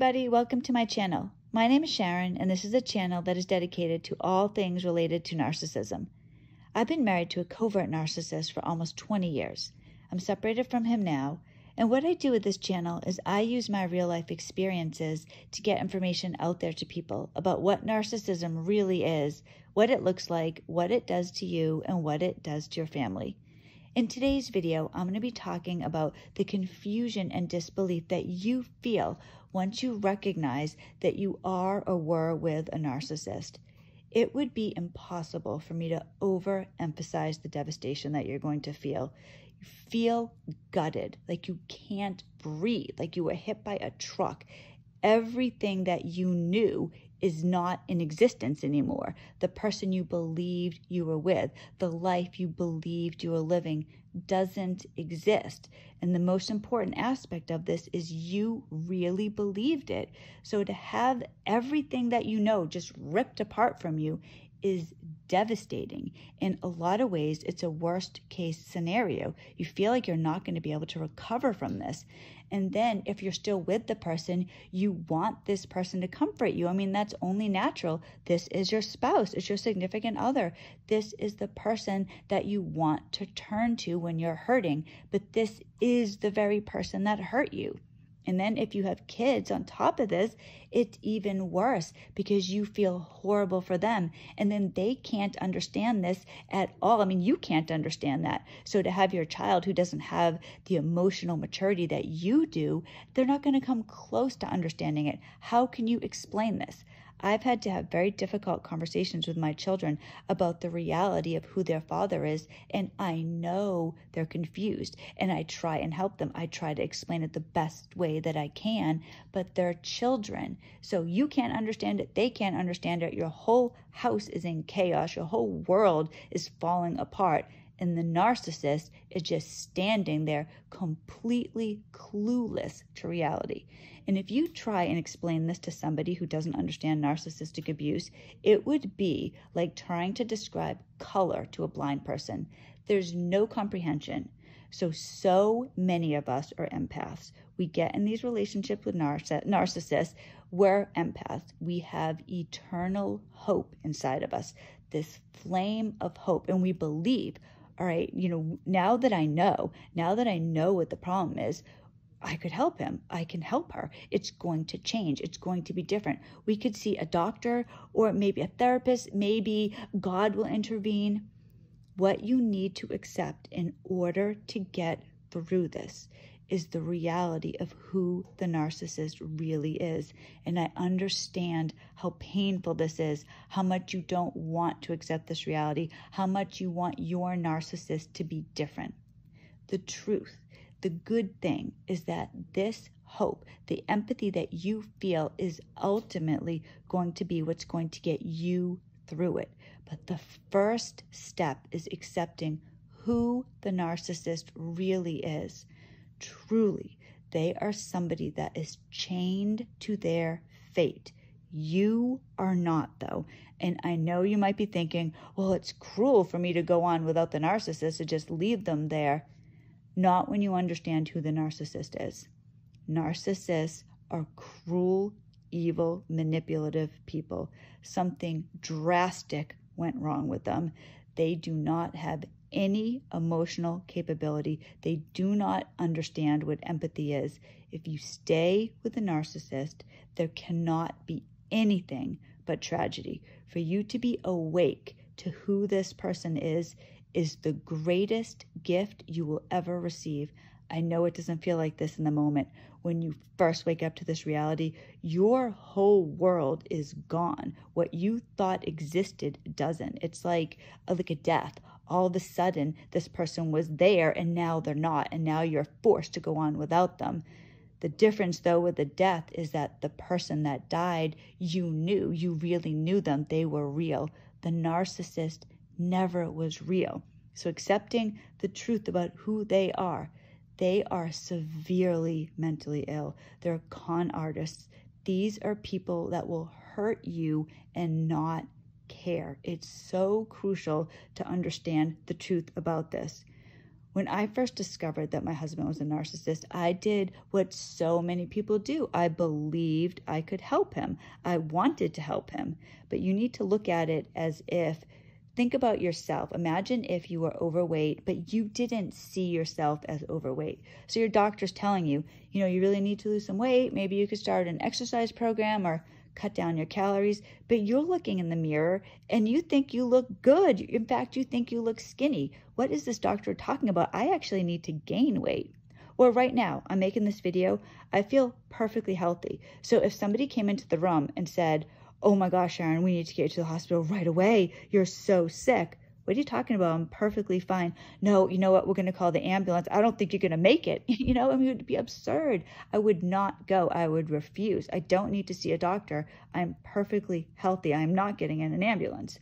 everybody, welcome to my channel. My name is Sharon, and this is a channel that is dedicated to all things related to narcissism. I've been married to a covert narcissist for almost 20 years. I'm separated from him now, and what I do with this channel is I use my real-life experiences to get information out there to people about what narcissism really is, what it looks like, what it does to you, and what it does to your family. In today's video, I'm going to be talking about the confusion and disbelief that you feel once you recognize that you are or were with a narcissist. It would be impossible for me to overemphasize the devastation that you're going to feel. You feel gutted, like you can't breathe, like you were hit by a truck. Everything that you knew is not in existence anymore. The person you believed you were with, the life you believed you were living doesn't exist. And the most important aspect of this is you really believed it. So to have everything that you know just ripped apart from you is devastating. In a lot of ways, it's a worst case scenario. You feel like you're not going to be able to recover from this. And then if you're still with the person, you want this person to comfort you. I mean, that's only natural. This is your spouse. It's your significant other. This is the person that you want to turn to when you're hurting. But this is the very person that hurt you. And then if you have kids on top of this, it's even worse because you feel horrible for them. And then they can't understand this at all. I mean, you can't understand that. So to have your child who doesn't have the emotional maturity that you do, they're not going to come close to understanding it. How can you explain this? I've had to have very difficult conversations with my children about the reality of who their father is, and I know they're confused, and I try and help them. I try to explain it the best way that I can, but they're children, so you can't understand it, they can't understand it, your whole house is in chaos, your whole world is falling apart, and the narcissist is just standing there completely clueless to reality. And if you try and explain this to somebody who doesn't understand narcissistic abuse, it would be like trying to describe color to a blind person. There's no comprehension. So many of us are empaths. We get in these relationships with narcissists. We're empaths. We have eternal hope inside of us, this flame of hope, and we believe, all right, now that I know what the problem is, I could help him. I can help her. It's going to change. It's going to be different. We could see a doctor or maybe a therapist. Maybe God will intervene. What you need to accept in order to get through this is the reality of who the narcissist really is. And I understand how painful this is, how much you don't want to accept this reality, how much you want your narcissist to be different. The truth, the good thing is that this hope, the empathy that you feel is ultimately going to be what's going to get you through it. But the first step is accepting who the narcissist really is. Truly, they are somebody that is chained to their fate. You are not, though. And I know you might be thinking, well, it's cruel for me to go on without the narcissist, to just leave them there. Not when you understand who the narcissist is. Narcissists are cruel, evil, manipulative people. Something drastic went wrong with them. They do not have any emotional capability. They do not understand what empathy is. If you stay with a narcissist, there cannot be anything but tragedy. For you to be awake to who this person is the greatest gift you will ever receive. I know it doesn't feel like this in the moment. When you first wake up to this reality, your whole world is gone. What you thought existed doesn't. It's like a death. All of a sudden, this person was there and now they're not, and now you're forced to go on without them. The difference, though, with the death is that the person that died, you really knew them. They were real. The narcissist never was real. So accepting the truth about who they are severely mentally ill. They're con artists. These are people that will hurt you and not care. It's so crucial to understand the truth about this. When I first discovered that my husband was a narcissist, I did what so many people do. I believed I could help him. I wanted to help him. But you need to look at it as if, think about yourself. Imagine if you were overweight, but you didn't see yourself as overweight. So your doctor's telling you, you really need to lose some weight. Maybe you could start an exercise program or cut down your calories, but you're looking in the mirror and you think you look good. In fact, you think you look skinny. What is this doctor talking about? I actually need to gain weight. Or right now, I'm making this video, I feel perfectly healthy. So if somebody came into the room and said, oh my gosh, Sharon, we need to get you to the hospital right away. You're so sick. What are you talking about? I'm perfectly fine. No, you know what? We're going to call the ambulance. I don't think you're going to make it. It would be absurd. I would not go. I would refuse. I don't need to see a doctor. I'm perfectly healthy. I'm not getting in an ambulance.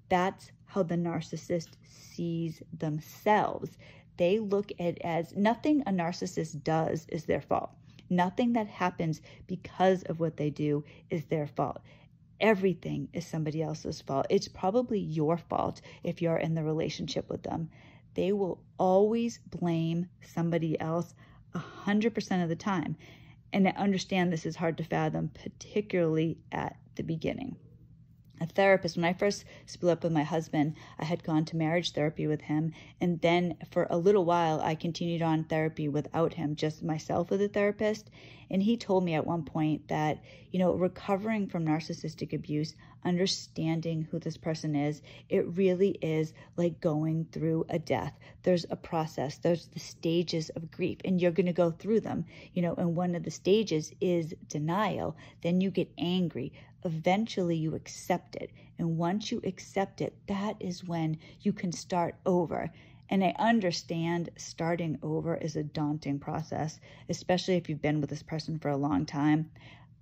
That's how the narcissist sees themselves. They look at it as nothing a narcissist does is their fault. Nothing that happens because of what they do is their fault. Everything is somebody else's fault. It's probably your fault if you're in the relationship with them. They will always blame somebody else 100% of the time. And I understand this is hard to fathom, particularly at the beginning. A therapist, when I first split up with my husband, I had gone to marriage therapy with him. And then for a little while, I continued on therapy without him, just myself with a therapist. And he told me at one point that, recovering from narcissistic abuse, understanding who this person is, it really is like going through a death. There's a process, there's the stages of grief, and you're going to go through them, and one of the stages is denial. Then you get angry. Eventually you accept it. And once you accept it, that is when you can start over. And I understand starting over is a daunting process, especially if you've been with this person for a long time.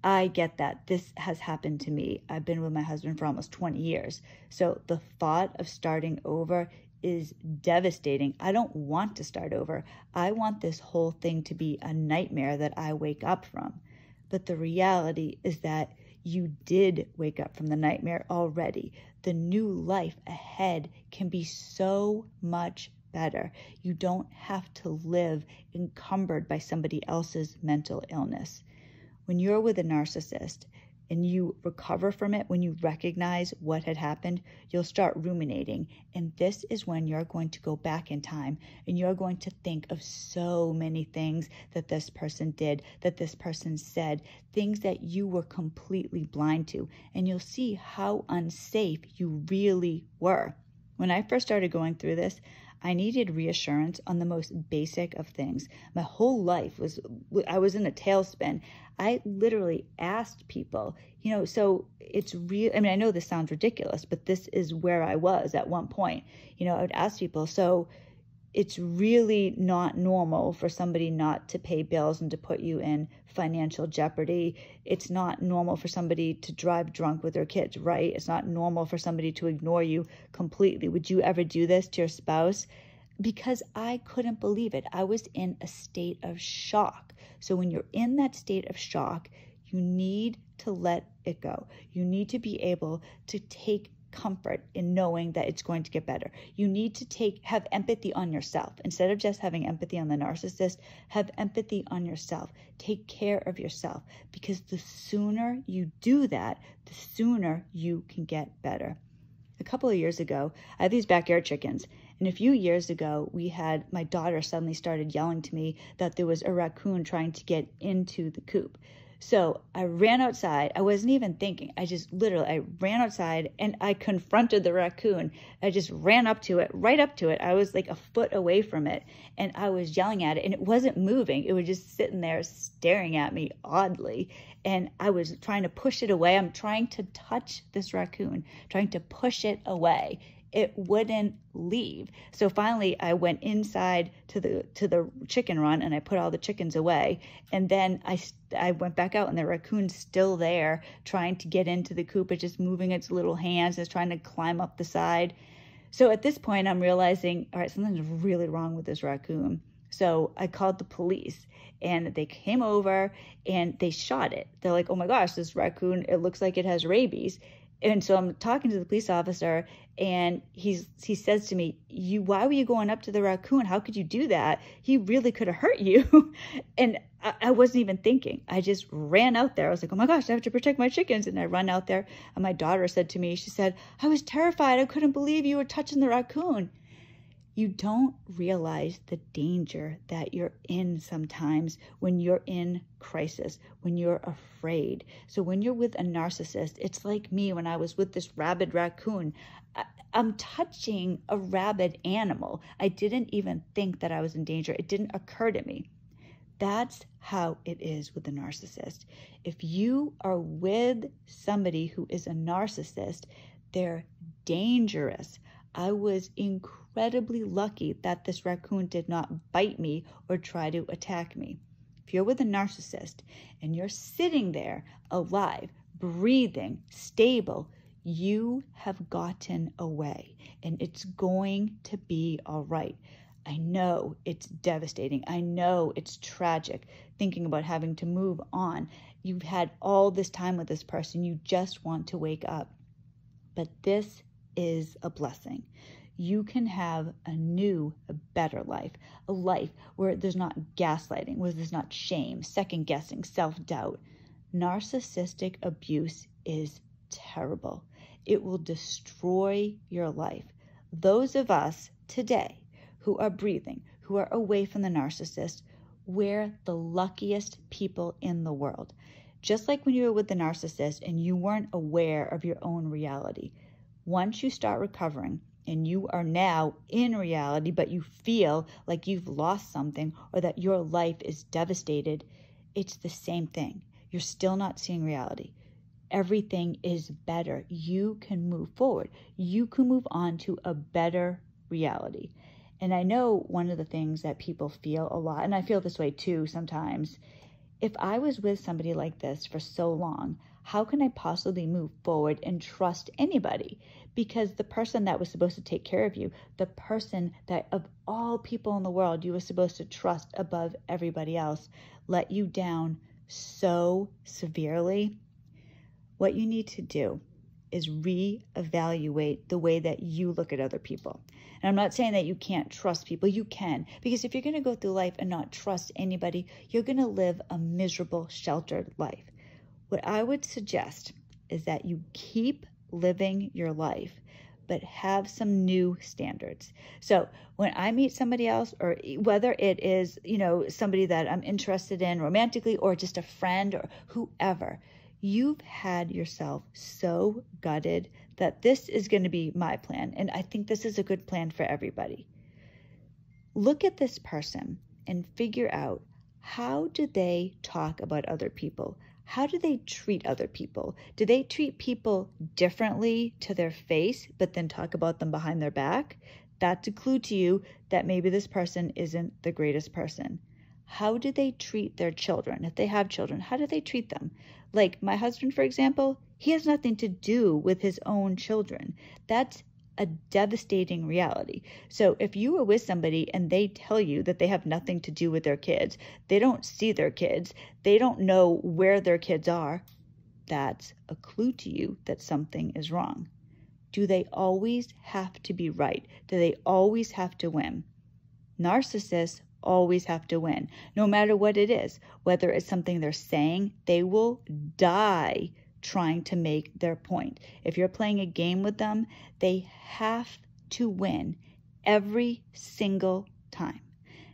I get that. This has happened to me. I've been with my husband for almost 20 years. So the thought of starting over is devastating. I don't want to start over. I want this whole thing to be a nightmare that I wake up from. But the reality is that you did wake up from the nightmare already. The new life ahead can be so much better. You don't have to live encumbered by somebody else's mental illness. When you're with a narcissist and you recover from it, when you recognize what had happened, you'll start ruminating. And this is when you're going to go back in time and you're going to think of so many things that this person did, that this person said, things that you were completely blind to. And you'll see how unsafe you really were. When I first started going through this, I needed reassurance on the most basic of things. My whole life I was in a tailspin. I literally asked people, so it's real. I mean, I know this sounds ridiculous, but this is where I was at one point. I would ask people, so it's really not normal for somebody not to pay bills and to put you in financial jeopardy. It's not normal for somebody to drive drunk with their kids, right? It's not normal for somebody to ignore you completely. Would you ever do this to your spouse? Because I couldn't believe it. I was in a state of shock. So when you're in that state of shock, you need to let it go. You need to be able to take comfort in knowing that it's going to get better. You need to have empathy on yourself. Instead of just having empathy on the narcissist, have empathy on yourself. Take care of yourself, because the sooner you do that, the sooner you can get better. A couple of years ago, I have these backyard chickens. And a few years ago, my daughter suddenly started yelling to me that there was a raccoon trying to get into the coop. So I ran outside. I wasn't even thinking. I ran outside and I confronted the raccoon. I just ran up to it, right up to it. I was like a foot away from it and I was yelling at it and it wasn't moving. It was just sitting there staring at me oddly. And I was trying to push it away. I'm trying to touch this raccoon, trying to push it away. It wouldn't leave. So finally I went inside to the chicken run and I put all the chickens away. And then I went back out and the raccoon's still there trying to get into the coop. It's just moving its little hands. It's trying to climb up the side. So at this point I'm realizing, all right, something's really wrong with this raccoon. So I called the police and they came over and they shot it. They're like, oh my gosh, this raccoon, it looks like it has rabies. And so I'm talking to the police officer, and he says to me, why were you going up to the raccoon? How could you do that? He really could have hurt you. And I wasn't even thinking. I just ran out there. I was like, oh my gosh, I have to protect my chickens. And I run out there, and my daughter said to me, she said, I was terrified. I couldn't believe you were touching the raccoon. You don't realize the danger that you're in sometimes when you're in crisis, when you're afraid. So when you're with a narcissist, it's like me when I was with this rabid raccoon. I'm touching a rabid animal. I didn't even think that I was in danger. It didn't occur to me. That's how it is with a narcissist. If you are with somebody who is a narcissist, they're dangerous. I was incredibly lucky that this raccoon did not bite me or try to attack me. If you're with a narcissist and you're sitting there alive, breathing, stable, you have gotten away, and it's going to be all right. I know it's devastating. I know it's tragic thinking about having to move on. You've had all this time with this person. You just want to wake up. But this is a blessing. You can have a new, a better life, a life where there's not gaslighting, where there's not shame, second guessing, self-doubt. Narcissistic abuse is terrible. It will destroy your life. Those of us today who are breathing, who are away from the narcissist, we're the luckiest people in the world. Just like when you were with the narcissist and you weren't aware of your own reality. Once you start recovering and you are now in reality, but you feel like you've lost something or that your life is devastated, it's the same thing. You're still not seeing reality. Everything is better. You can move forward. You can move on to a better reality. And I know one of the things that people feel a lot, and I feel this way too sometimes, if I was with somebody like this for so long, how can I possibly move forward and trust anybody? Because the person that was supposed to take care of you, the person that of all people in the world you were supposed to trust above everybody else, let you down so severely. What you need to do is reevaluate the way that you look at other people. And I'm not saying that you can't trust people. You can. Because if you're going to go through life and not trust anybody, you're going to live a miserable, sheltered life. What I would suggest is that you keep living your life, but have some new standards. So when I meet somebody else, or whether it is, somebody that I'm interested in romantically or just a friend or whoever, you've had yourself so gutted that this is going to be my plan. And I think this is a good plan for everybody. Look at this person and figure out, how do they talk about other people? How do they treat other people? Do they treat people differently to their face, but then talk about them behind their back? That's a clue to you that maybe this person isn't the greatest person. How do they treat their children? If they have children, how do they treat them? Like my husband, for example, he has nothing to do with his own children. That's a devastating reality. So if you are with somebody and they tell you that they have nothing to do with their kids, they don't see their kids, they don't know where their kids are, that's a clue to you that something is wrong. Do they always have to be right? Do they always have to win? Narcissists always have to win, no matter what it is. Whether it's something they're saying, they will die trying to make their point. If you're playing a game with them, they have to win every single time.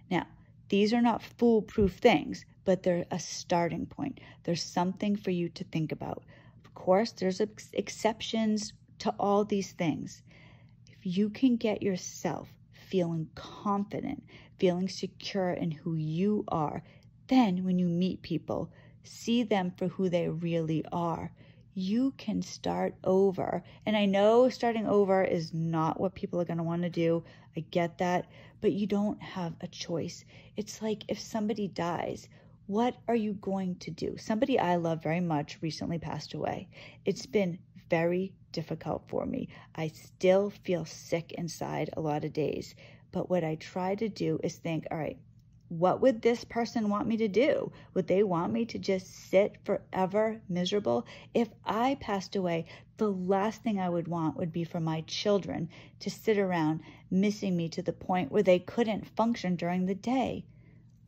Now, these are not foolproof things, but they're a starting point. There's something for you to think about. Of course, there's exceptions to all these things. If you can get yourself feeling confident, feeling secure in who you are, then when you meet people, see them for who they really are. You can start over. And I know starting over is not what people are going to want to do. I get that. But you don't have a choice. It's like if somebody dies, what are you going to do? Somebody I love very much recently passed away. It's been very difficult for me. I still feel sick inside a lot of days. But what I try to do is think, all right, what would this person want me to do? Would they want me to just sit forever miserable? If I passed away, the last thing I would want would be for my children to sit around missing me to the point where they couldn't function during the day.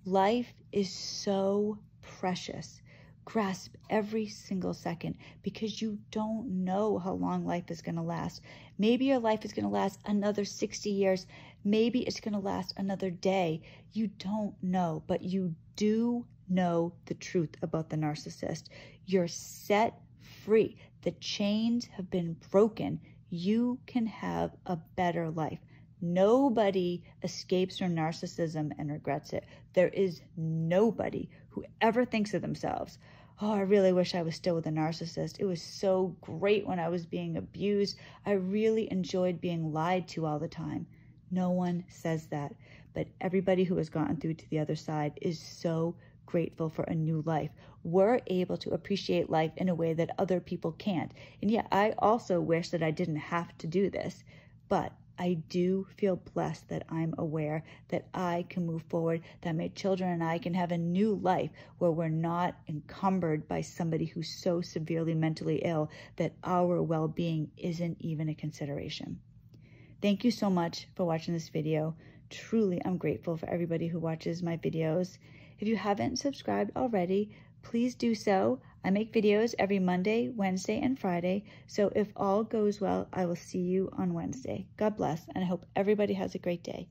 Life is so precious. Grasp every single second, because you don't know how long life is going to last. Maybe your life is going to last another 60 years. Maybe it's going to last another day. You don't know, but you do know the truth about the narcissist. You're set free. The chains have been broken. You can have a better life. Nobody escapes from narcissism and regrets it. There is nobody who ever thinks of themselves, oh, I really wish I was still with a narcissist. It was so great when I was being abused. I really enjoyed being lied to all the time. No one says that. But everybody who has gotten through to the other side is so grateful for a new life. We're able to appreciate life in a way that other people can't. And yeah, I also wish that I didn't have to do this, but I do feel blessed that I'm aware that I can move forward, that my children and I can have a new life where we're not encumbered by somebody who's so severely mentally ill that our well-being isn't even a consideration. Thank you so much for watching this video. Truly, I'm grateful for everybody who watches my videos. If you haven't subscribed already, please do so. I make videos every Monday, Wednesday, and Friday, so if all goes well, I will see you on Wednesday. God bless, and I hope everybody has a great day.